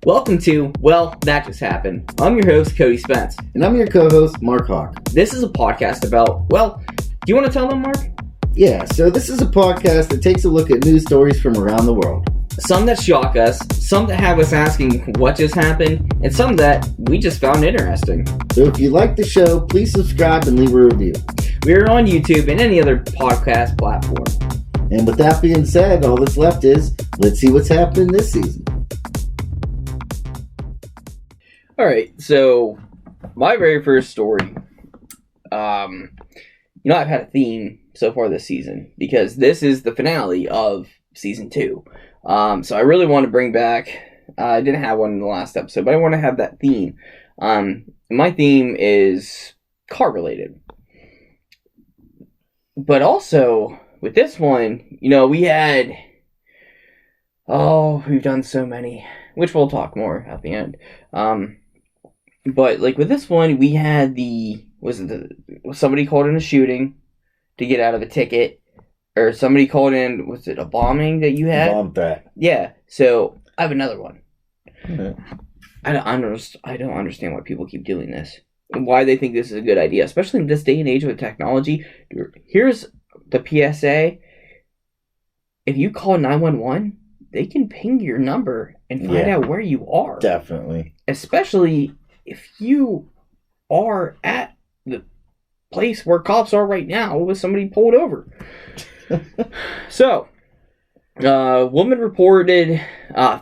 Welcome to Well, That Just Happened. I'm your host, Cody Spence. And I'm your co-host, Mark Hawk. This is a podcast about, well, do you want to tell them, Mark? Yeah, so this is a podcast that takes a look at news stories from around the world. Some that shock us, some that have us asking what just happened, and some that we just found interesting. So if you like the show, please subscribe and leave a review. We're on YouTube and any other podcast platform. And with that being said, all that's left is, let's see what's happening this season. Alright, so my very first story. I've had a theme so far this season because this is the finale of season 2. So I really want to bring back, I didn't have one in the last episode, but I want to have that theme. My theme is car related. But also, with this one, we've done so many, which we'll talk more at the end. But like with this one, we had somebody called in a shooting to get out of a ticket, or somebody called in, was it a bombing that you had? Bomb threat. Yeah, so I have another one. Mm-hmm. I don't understand why people keep doing this, and why they think this is a good idea, especially in this day and age with technology. Here's the PSA. If you call 911, they can ping your number and find out where you are. Definitely. Especially if you are at the place where cops are right now with somebody pulled over. So, woman reported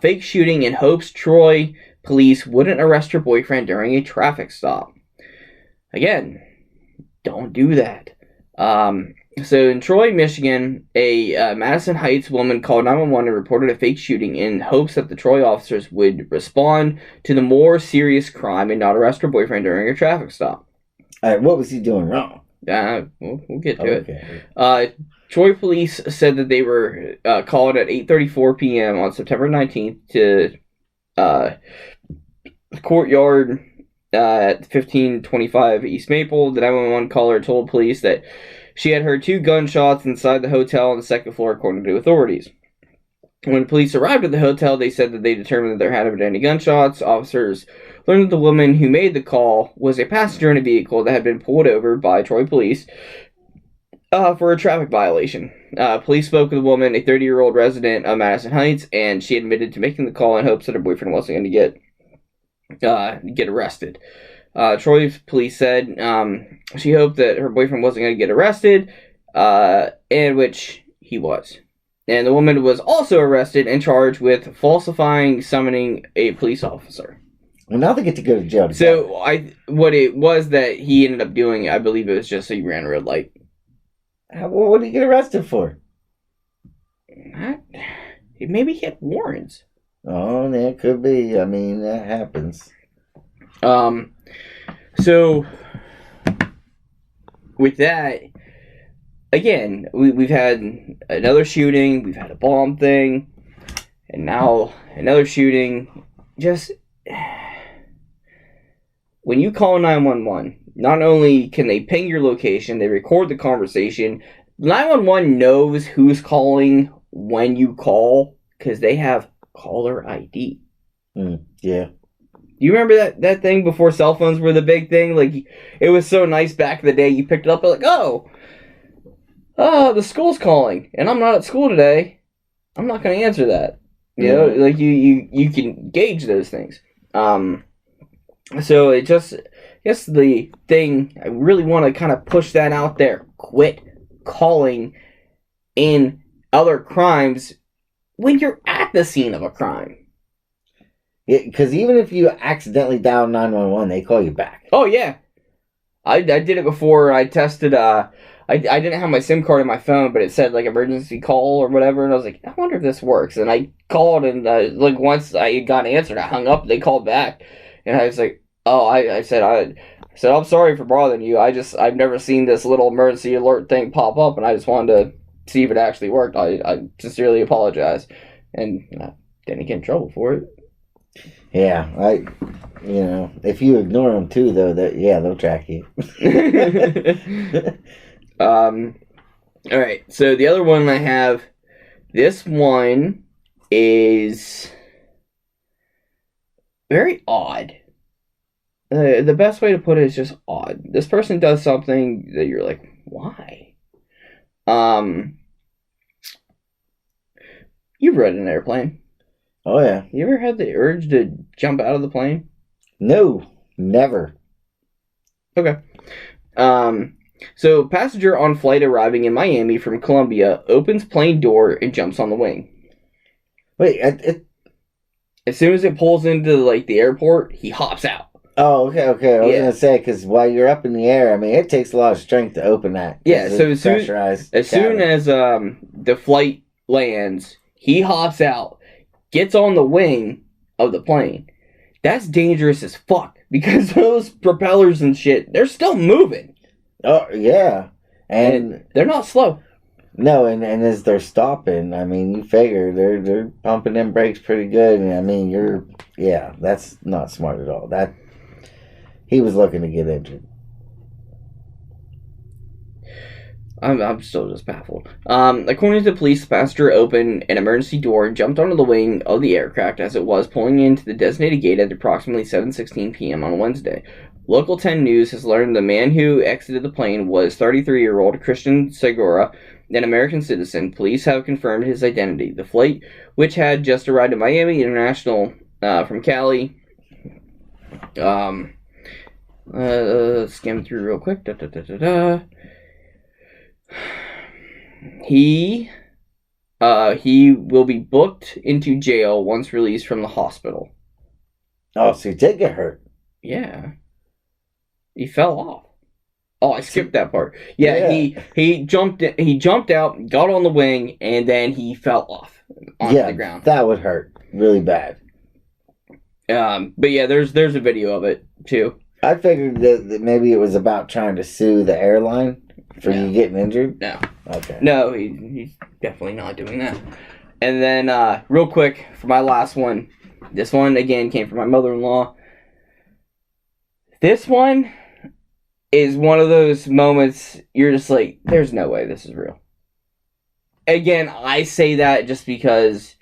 fake shooting in hopes Troy police wouldn't arrest her boyfriend during a traffic stop. Again, don't do that. So in Troy, Michigan, a Madison Heights woman called 911 and reported a fake shooting in hopes that the Troy officers would respond to the more serious crime and not arrest her boyfriend during a traffic stop. All right, what was he doing wrong? We'll get to it. Troy police said that they were called at 8:34 p.m. on September 19th to the courtyard at 1525 East Maple. The 911 caller told police that she had heard 2 gunshots inside the hotel on the second floor, according to authorities. When police arrived at the hotel, they said that they determined that there hadn't been any gunshots. Officers learned that the woman who made the call was a passenger in a vehicle that had been pulled over by Troy police for a traffic violation. Police spoke with the woman, a 30-year-old resident of Madison Heights, and she admitted to making the call in hopes that her boyfriend wasn't going to get arrested. Troy police said she hoped that her boyfriend wasn't going to get arrested, and which he was. And the woman was also arrested and charged with falsifying summoning a police officer. Well, now they get to go to jail. So what it was that he ended up doing, I believe it was just so he ran a red light. What did he get arrested for? Maybe he had warrants. Oh, that could be. I mean, that happens. So, with that, again, we've had another shooting, we've had a bomb thing, and now another shooting. Just, when you call 911, not only can they ping your location, they record the conversation. 911 knows who's calling when you call, because they have caller ID. Yeah. You remember that thing before cell phones were the big thing? Like, it was so nice back in the day. You picked it up and like, the school's calling, and I'm not at school today. I'm not going to answer that. You know, like you can gauge those things. So it just, I guess the thing, I really want to kind of push that out there. Quit calling in other crimes when you're at the scene of a crime. Because even if you accidentally dial 911, they call you back. Oh, yeah. I did it before. I tested, I didn't have my SIM card in my phone, but it said, like, emergency call or whatever, and I was like, I wonder if this works. And I called, and, like, once I got answered, I hung up, they called back, and I was like, I said, I'm sorry for bothering you. I've never seen this little emergency alert thing pop up, and I just wanted to see if it actually worked. I sincerely apologize. And I didn't get in trouble for it. Yeah, if you ignore them too, though, they'll track you. All right, so the other one I have, this one is very odd. The best way to put it is just odd. This person does something that you're like, why? You've read an airplane. Oh, yeah. You ever had the urge to jump out of the plane? No, never. Okay. So passenger on flight arriving in Miami from Colombia opens plane door and jumps on the wing. Wait, as soon as it pulls into like the airport, he hops out. Oh, okay. I was gonna say, because while you're up in the air, I mean, it takes a lot of strength to open that. Yeah. So as soon as the flight lands, he hops out, gets on the wing of the plane. That's dangerous as fuck because those propellers and shit, they're still moving. Oh yeah, and they're not slow. No, and as they're stopping, I mean, you figure they're pumping them brakes pretty good, and I mean, that's not smart at all. That he was looking to get injured. I'm still just baffled. According to the police, the passenger opened an emergency door and jumped onto the wing of the aircraft as it was pulling into the designated gate at approximately 7:16 p.m. on Wednesday. Local 10 News has learned the man who exited the plane was 33-year-old Christian Segura, an American citizen. Police have confirmed his identity. The flight, which had just arrived at Miami International from Cali, skim through real quick. He will be booked into jail once released from the hospital. Oh, so he did get hurt. Yeah. He fell off. Oh, I skipped that part. Yeah. He jumped out, got on the wing, and then he fell off onto the ground. That would hurt really bad. But yeah, there's a video of it too. I figured that maybe it was about trying to sue the airline for you getting injured. No. Okay. No, he's definitely not doing that. And then, real quick, for my last one. This one, again, came from my mother-in-law. This one is one of those moments you're just like, there's no way this is real. Again, I say that just because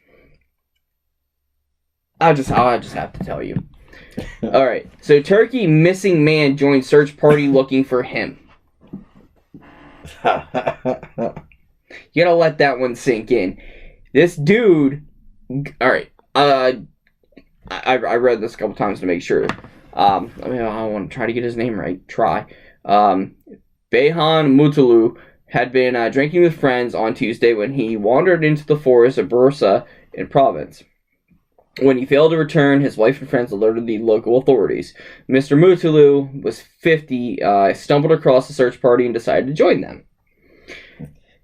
I'll just have to tell you. Alright, so Turkey missing man joins search party looking for him. You gotta let that one sink in. This dude... Alright, I read this a couple times to make sure. I want to try to get his name right. Bayhan Mutlu had been drinking with friends on Tuesday when he wandered into the forest of Bursa in province. When he failed to return, his wife and friends alerted the local authorities. Mr. Mutlu was 50, stumbled across the search party and decided to join them.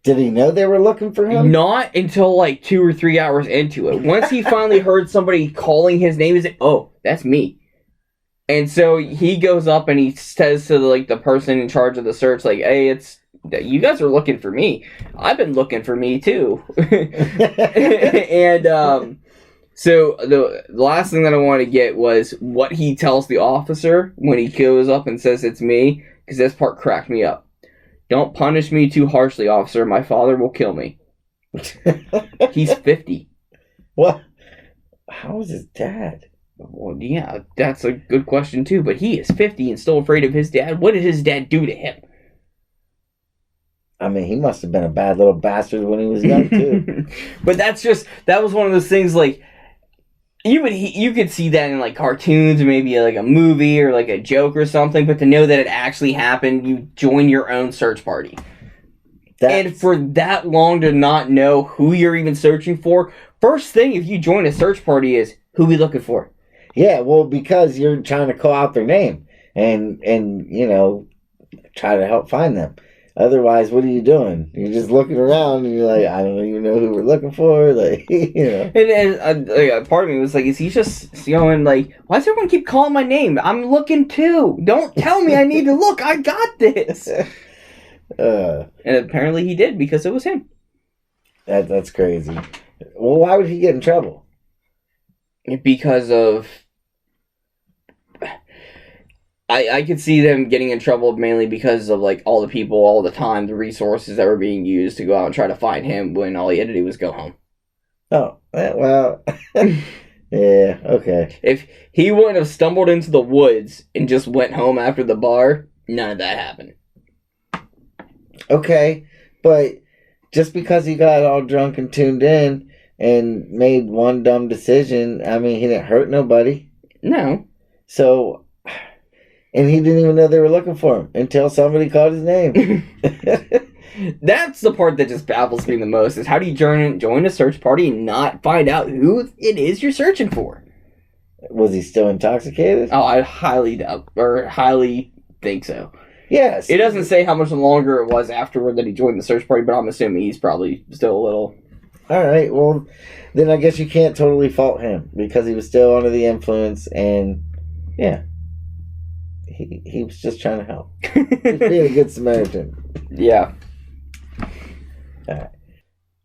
Did he know they were looking for him? Not until like 2 or 3 hours into it. Once he finally heard somebody calling his name, he's like, oh, that's me. And so he goes up and he says to the person in charge of the search, like, hey, you guys are looking for me. I've been looking for me too. And so the last thing that I want to get was what he tells the officer when he goes up and says it's me, because this part cracked me up. Don't punish me too harshly, officer. My father will kill me. He's 50. What? How is his dad? Well, yeah, that's a good question too. But he is 50 and still afraid of his dad. What did his dad do to him? I mean, he must have been a bad little bastard when he was young too. But that was one of those things like you could see that in like cartoons or maybe like a movie or like a joke or something. But to know that it actually happened, you join your own search party. And for that long to not know who you're even searching for, first thing if you join a search party is who we looking for. Yeah, well, because you're trying to call out their name and try to help find them. Otherwise, what are you doing? You're just looking around and you're like, I don't even know who we're looking for. Like, And part of me was like, is he just going like, why does everyone keep calling my name? I'm looking too. Don't tell me I need to look. I got this. And apparently he did because it was him. That's crazy. Well, why would he get in trouble? Because of... I could see them getting in trouble mainly because of like all the people, all the time, the resources that were being used to go out and try to find him when all he had to do was go home. Oh, well, Yeah, okay. If he wouldn't have stumbled into the woods and just went home after the bar, none of that happened. Okay, but just because he got all drunk and tuned in and made one dumb decision, I mean, he didn't hurt nobody. No. So, and he didn't even know they were looking for him until somebody called his name. That's the part that just baffles me the most, is how do you join a search party and not find out who it is you're searching for? Was he still intoxicated? Oh, I highly doubt, or highly think so. Yes. It doesn't say how much longer it was afterward that he joined the search party, but I'm assuming he's probably still a little... All right, well, then I guess you can't totally fault him, because he was still under the influence, and, yeah. He was just trying to help. He was being a good Samaritan. Yeah. All right.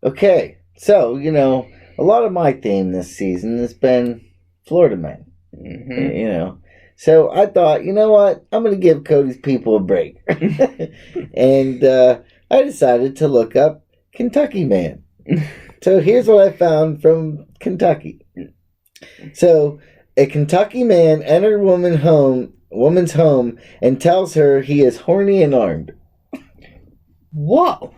Okay, so, a lot of my theme this season has been Florida men. Mm-hmm. So I thought, you know what? I'm going to give Cody's people a break. And I decided to look up Kentucky man. So here's what I found from Kentucky. So a Kentucky man entered woman's home and tells her he is horny and armed. Whoa.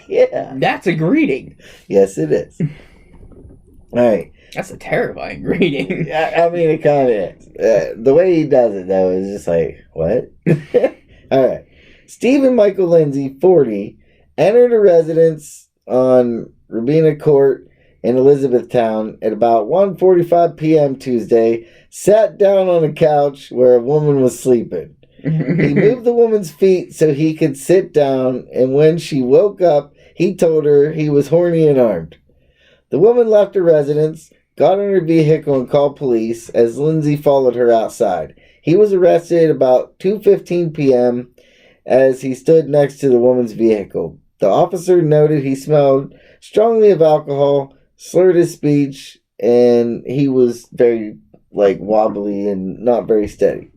Yeah. That's a greeting. Yes, it is. All right. That's a terrifying greeting. I mean, it kind of is. The way he does it, though, is just like, what? All right. Stephen Michael Lindsay, 40, entered a residence on Rabina Court in Elizabethtown at about 1:45 p.m. Tuesday, sat down on a couch where a woman was sleeping. He moved the woman's feet so he could sit down, and when she woke up, he told her he was horny and armed. The woman left her residence, got in her vehicle, and called police as Lindsay followed her outside. He was arrested about 2:15 p.m. as he stood next to the woman's vehicle. The officer noted he smelled strongly of alcohol, slurred his speech, and he was very, wobbly and not very steady.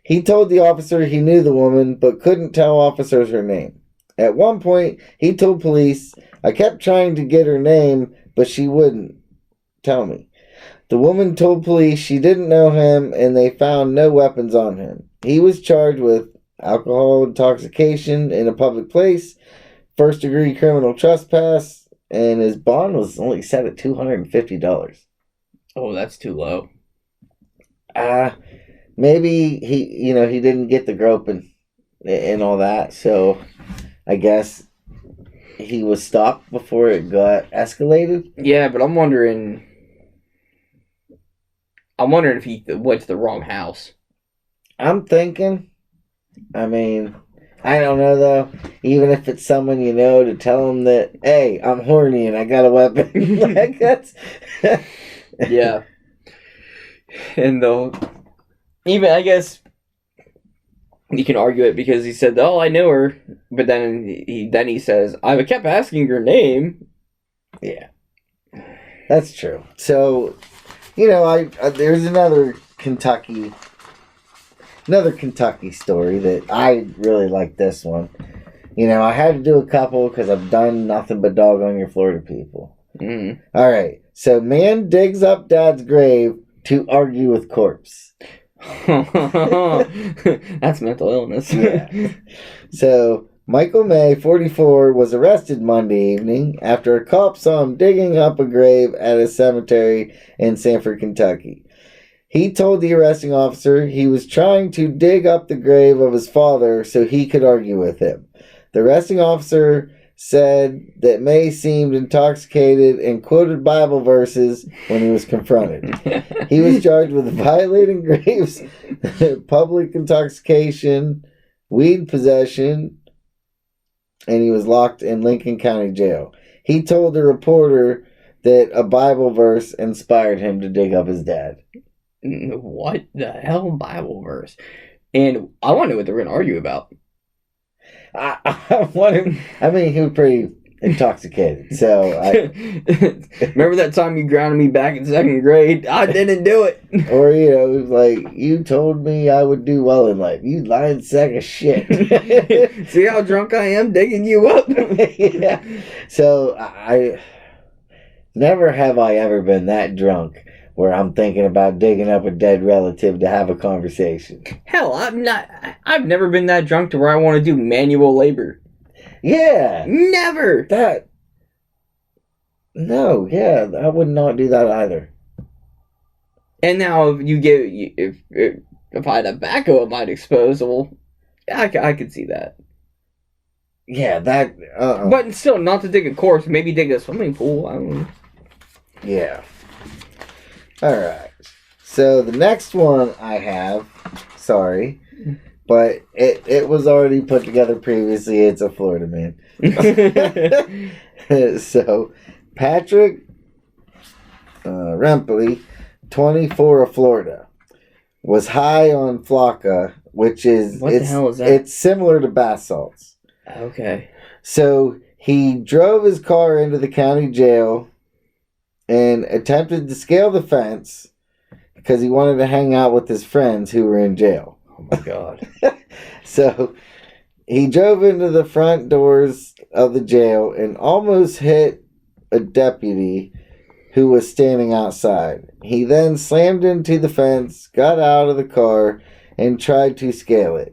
He told the officer he knew the woman, but couldn't tell officers her name. At one point, he told police, "I kept trying to get her name, but she wouldn't tell me." The woman told police she didn't know him, and they found no weapons on him. He was charged with alcohol intoxication in a public place, first-degree criminal trespass, and his bond was only set at $250. Oh, that's too low. Maybe he didn't get the groping and all that, so I guess he was stopped before it got escalated. Yeah, but I'm wondering if he went to the wrong house. I'm thinking, I don't know though, even if it's someone to tell them that, hey, I'm horny and I got a weapon. That's... Yeah. And even, I guess, you can argue it because he said, "Oh, I know her," but then he says, "I kept asking her name." Yeah, that's true. So, there's another Kentucky story that I really like. This one, I had to do a couple because I've done nothing but dog on your Florida people. Mm. All right, so man digs up dad's grave to argue with corpse. That's mental illness. Yeah. So Michael May, 44, was arrested Monday evening after a cop saw him digging up a grave at a cemetery in Sanford, Kentucky. He told the arresting officer he was trying to dig up the grave of his father so he could argue with him. The arresting officer said that May seemed intoxicated and quoted Bible verses when he was confronted. He was charged with violating graves, public intoxication, weed possession, and he was locked in Lincoln County Jail. He told the reporter that a Bible verse inspired him to dig up his dad. What the hell Bible verse? And I want to know what they're going to argue about. I wonder, he was pretty intoxicated, so remember that time you grounded me back in second grade? I didn't do it. Or, it was like, you told me I would do well in life. You lying sack of shit. See how drunk I am digging you up? Yeah. So, never have I ever been that drunk where I'm thinking about digging up a dead relative to have a conversation. Hell, I've never been that drunk to where I want to do manual labor. Yeah. Never. No, yeah, I would not do that either. And now if I had tobacco at my disposal, I could see that. Yeah, that. But still, not to dig a course. Maybe dig a swimming pool. I don't know. Yeah. All right. So the next one I have, sorry, but it was already put together previously. It's a Florida man. So Patrick Rempley, 24 of Florida, was high on Flocka, which is what the hell is that? It's similar to bath salts. Okay. So he drove his car into the county jail and attempted to scale the fence because he wanted to hang out with his friends who were in jail. Oh my God. So he drove into the front doors of the jail and almost hit a deputy who was standing outside. He then slammed into the fence, got out of the car, and tried to scale it.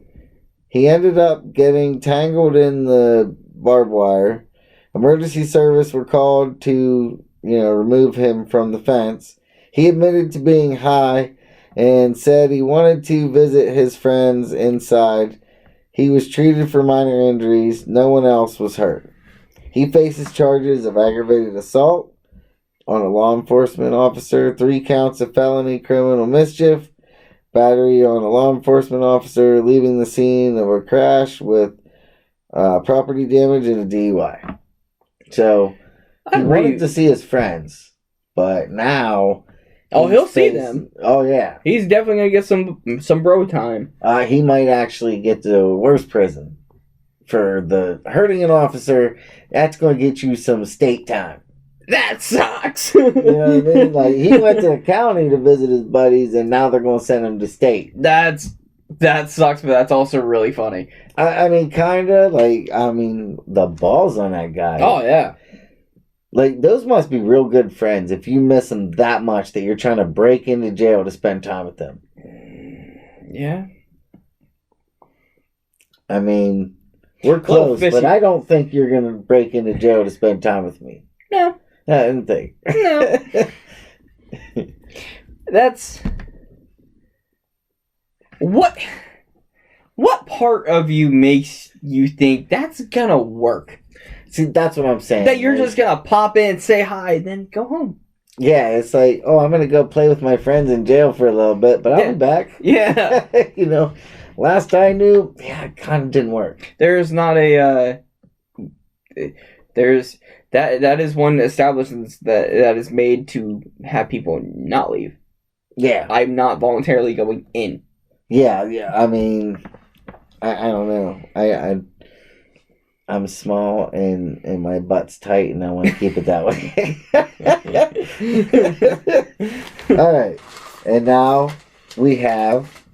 He ended up getting tangled in the barbed wire. Emergency service were called to, remove him from the fence. He admitted to being high and said he wanted to visit his friends inside. He was treated for minor injuries. No one else was hurt. He faces charges of aggravated assault on a law enforcement officer, 3 counts of felony criminal mischief, battery on a law enforcement officer, leaving the scene of a crash with property damage, and a DUI. So he wanted to see his friends, but now... Oh, he'll see them. Oh, yeah. He's definitely going to get some bro time. He might actually get to worse prison for the hurting an officer. That's going to get you some state time. That sucks. You know what I mean? Like, he went to the county to visit his buddies, and now they're going to send him to state. That sucks, but that's also really funny. I mean, kind of. The balls on that guy. Oh, yeah. Like, those must be real good friends if you miss them that much that you're trying to break into jail to spend time with them. Yeah. I mean, we're close, but I don't think you're going to break into jail to spend time with me. No. I didn't think. No. That's... What part of you makes you think that's gonna work? See, that's what I'm saying. That you're just gonna pop in, say hi, and then go home. Yeah, it's like, I'm gonna go play with my friends in jail for a little bit, but I'll be back. Yeah. Last I knew, it kind of didn't work. There's not a... That is one establishment that is made to have people not leave. Yeah. I'm not voluntarily going in. Yeah. I mean, I don't know. I'm small and my butt's tight, and I want to keep it that way. All right. And now we have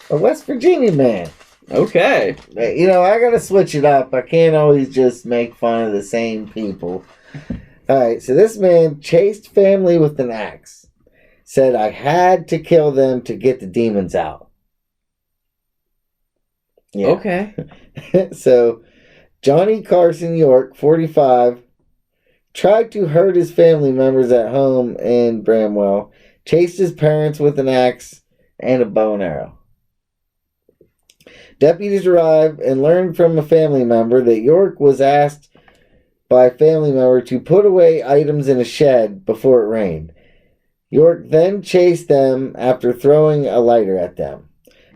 a West Virginia man. Okay. I gotta switch it up. I can't always just make fun of the same people. Alright, so this man chased family with an axe. Said, I had to kill them to get the demons out. Yeah. Okay. So, Johnny Carson York, 45, tried to hurt his family members at home in Bramwell, chased his parents with an axe and a bow and arrow. Deputies arrived and learned from a family member that York was asked by a family member to put away items in a shed before it rained. York then chased them after throwing a lighter at them.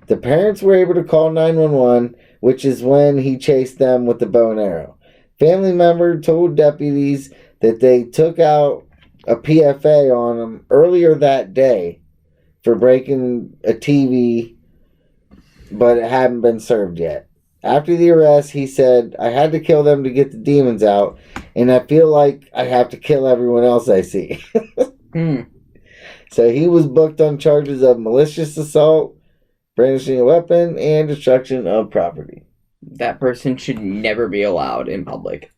The parents were able to call 911, which is when he chased them with the bow and arrow. Family member told deputies that they took out a PSA on him earlier that day for breaking a TV, but it hadn't been served yet. After the arrest, he said, I had to kill them to get the demons out, and I feel like I have to kill everyone else I see. So he was booked on charges of malicious assault, brandishing a weapon, and destruction of property. That person should never be allowed in public.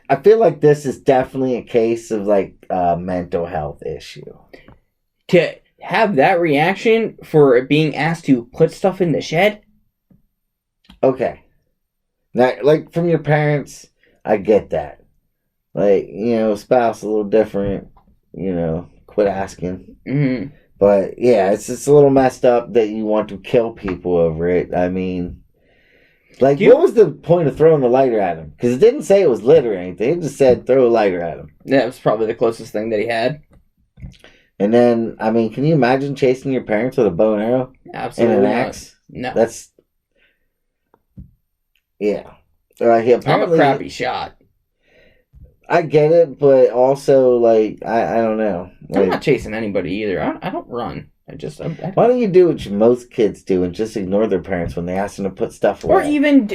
I feel like this is definitely a case of like a mental health issue. To have that reaction for being asked to put stuff in the shed? Okay. Now, like, from your parents, I get that. Like, spouse a little different, quit asking. Mm-hmm. But, yeah, it's just a little messed up that you want to kill people over it. I mean, like, what was the point of throwing the lighter at him? Because it didn't say it was lit or anything. It just said throw a lighter at him. That was probably the closest thing that he had. And then, I mean, can you imagine chasing your parents with a bow and arrow? Absolutely and an not. axe? No. That's... Yeah. I'm a crappy shot. I get it, but also, like, I don't know. Like, I'm not chasing anybody either. I don't run. I why don't you do what most kids do and just ignore their parents when they ask them to put stuff away? Or even,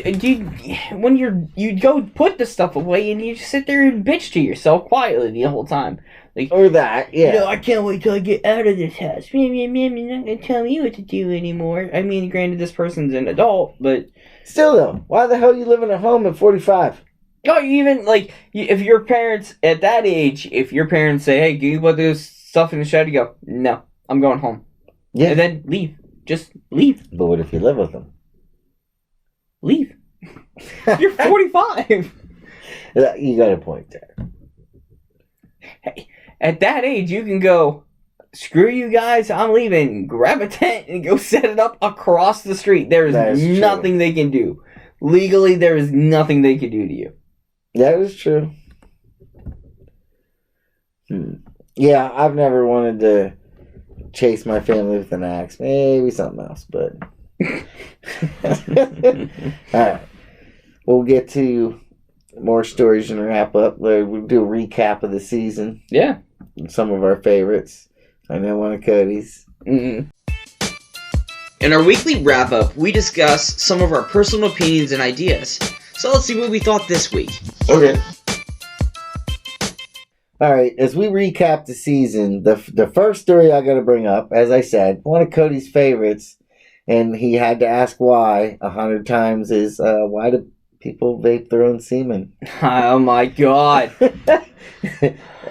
when you go put the stuff away and you just sit there and bitch to yourself quietly the whole time. Like, or that, yeah. I can't wait till I get out of this house. You're not going to tell me what to do anymore. I mean, granted, this person's an adult, but... Still, though, why the hell are you living at home at 45? No, even, like, if your parents, at that age, if your parents say, hey, can you put this stuff in the shed? You go, no, I'm going home. Yeah. And then leave. Just leave. But what if you live with them? Leave. You're 45. You got a point there. Hey, at that age, you can go, screw you guys, I'm leaving. Grab a tent and go set it up across the street. There is nothing they can do. Legally, there is nothing they can do to you. That is true. Yeah, I've never wanted to chase my family with an axe. Maybe something else, but... Alright. We'll get to more stories and wrap up. We'll do a recap of the season. Yeah. Some of our favorites. I know one of Cody's. Mm-hmm. In our weekly wrap-up, we discuss some of our personal opinions and ideas. So let's see what we thought this week. Okay. Alright, as we recap the season, the first story I got to bring up, as I said, one of Cody's favorites, and he had to ask why 100 times, is why do people vape their own semen? Oh my god.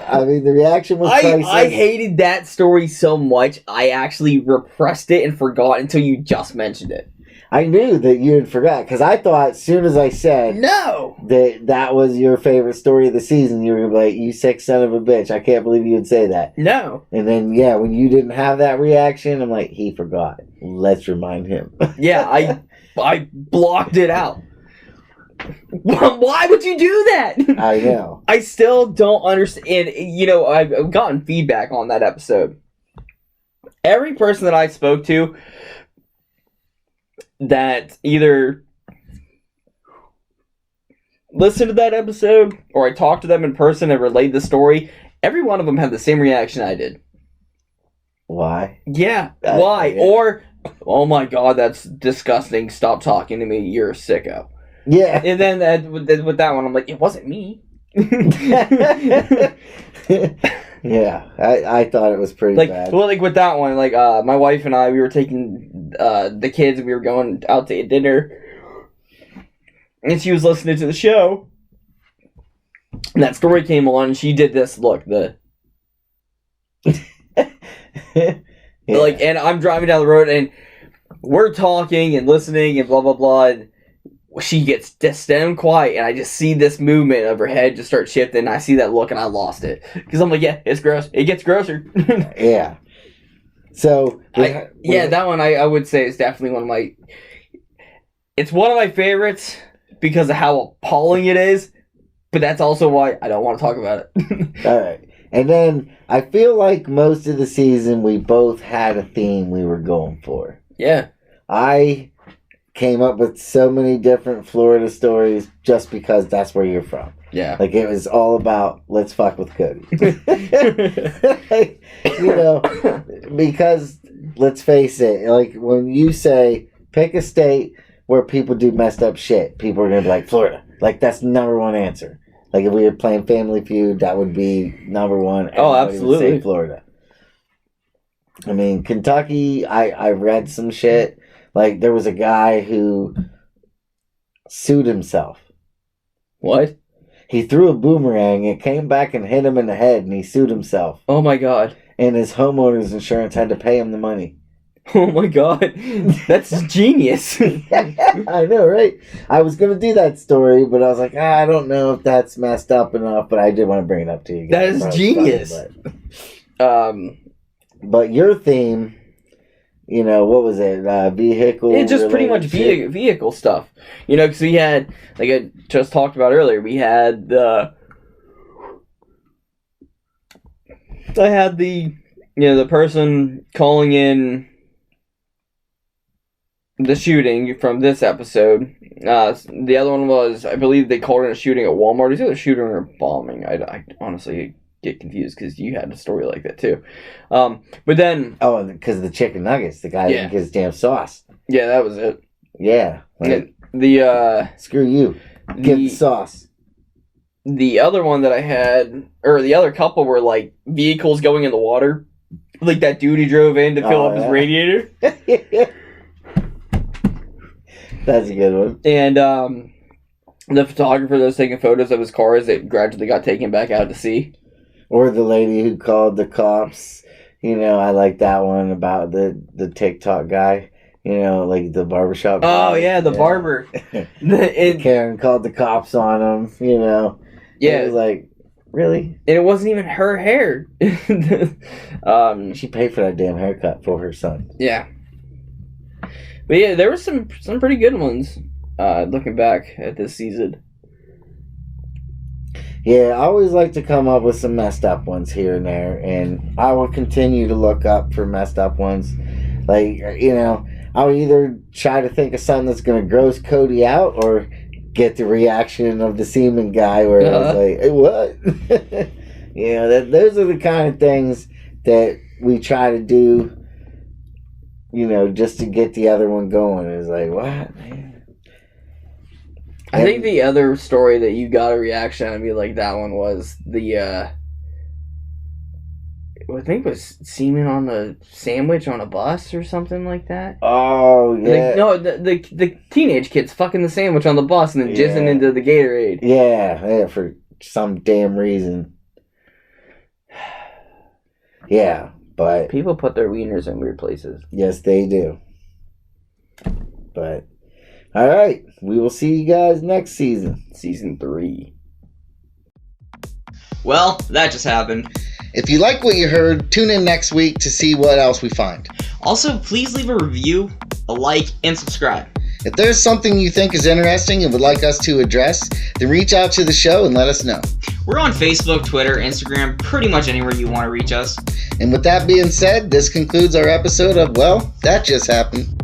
I mean, the reaction was priceless. I hated that story so much, I actually repressed it and forgot until you just mentioned it. I knew that you had forgot, because I thought as soon as I said no that was your favorite story of the season, you were like, you sick son of a bitch, I can't believe you would say that. No. And then, yeah, when you didn't have that reaction, I'm like, he forgot. Let's remind him. Yeah, I blocked it out. Why would you do that? I know. I still don't understand. I've gotten feedback on that episode. Every person that I spoke to that either listened to that episode or I talked to them in person and relayed the story, every one of them had the same reaction I did. Why? Yeah, why? Yeah. Or, oh my god, that's disgusting. Stop talking to me. You're a sicko. Yeah. And then with that one, I'm like, it wasn't me. Yeah, I thought it was pretty bad. Well, like with that one, like my wife and I, we were taking the kids and we were going out to eat dinner, and she was listening to the show, and that story came on, and she did this look, yeah. Like, and I'm driving down the road, and we're talking and listening and blah blah blah, and she gets damn quiet, and I just see this movement of her head just start shifting, and I see that look, and I lost it. Because I'm like, yeah, it's gross. It gets grosser. Yeah. So... that one I would say is definitely one of my... It's one of my favorites because of how appalling it is, but that's also why I don't want to talk about it. All right. And then, I feel like most of the season, we both had a theme we were going for. Yeah. I came up with so many different Florida stories just because that's where you're from. Yeah. Like, it was all about, let's fuck with Cody. Because, let's face it, like, when you say, pick a state where people do messed up shit, people are going to be like, Florida. Like, that's the number one answer. Like, if we were playing Family Feud, that would be number one. Oh, absolutely. Would say Florida. I mean, Kentucky, I read some shit. Like, there was a guy who sued himself. What? He threw a boomerang. It came back and hit him in the head, and he sued himself. Oh my god. And his homeowner's insurance had to pay him the money. Oh my god. That's genius. I know, right? I was going to do that story, but I was like, I don't know if that's messed up enough, but I did want to bring it up to you guys. That is genius. But your theme, you know, what was it? Vehicle? It's just pretty much vehicle stuff. You know, because we had, like I just talked about earlier, we had the person calling in the shooting from this episode. The other one was, I believe they called it a shooting at Walmart. Is it a shooting or a bombing? I honestly get confused because you had a story like that too. But then... Oh, because of the chicken nuggets. The guy didn't get his damn sauce. Yeah, that was it. Yeah. Like, screw you. Get the sauce. The other one that I had, or the other couple were like vehicles going in the water. Like that dude he drove in to fill up his radiator. That's a good one. And the photographer that was taking photos of his car as it gradually got taken back out to sea. Or the lady who called the cops. You know, I like that one about the TikTok guy. You know, like the barbershop guy. Oh, yeah, the barber. Karen called the cops on him, you know. Yeah. It was like, really? And it wasn't even her hair. She paid for that damn haircut for her son. Yeah. But yeah, there were some pretty good ones looking back at this season. Yeah, I always like to come up with some messed up ones here and there, and I will continue to look up for messed up ones. Like, you know, I'll either try to think of something that's going to gross Cody out or get the reaction of the semen guy where I was like, hey, what? You know, those are the kind of things that we try to do, you know, just to get the other one going. It's like, what, man? I think the other story that you got a reaction out of me like that one was the, I think it was semen on the sandwich on a bus or something like that. Oh, yeah. No, the teenage kid's fucking the sandwich on the bus and then jizzing into the Gatorade. Yeah, for some damn reason. Yeah, but... People put their wieners in weird places. Yes, they do. But... All right, we will see you guys next season. Season 3. Well, that just happened. If you like what you heard, tune in next week to see what else we find. Also, please leave a review, a like, and subscribe. If there's something you think is interesting and would like us to address, then reach out to the show and let us know. We're on Facebook, Twitter, Instagram, pretty much anywhere you want to reach us. And with that being said, this concludes our episode of Well, That Just Happened.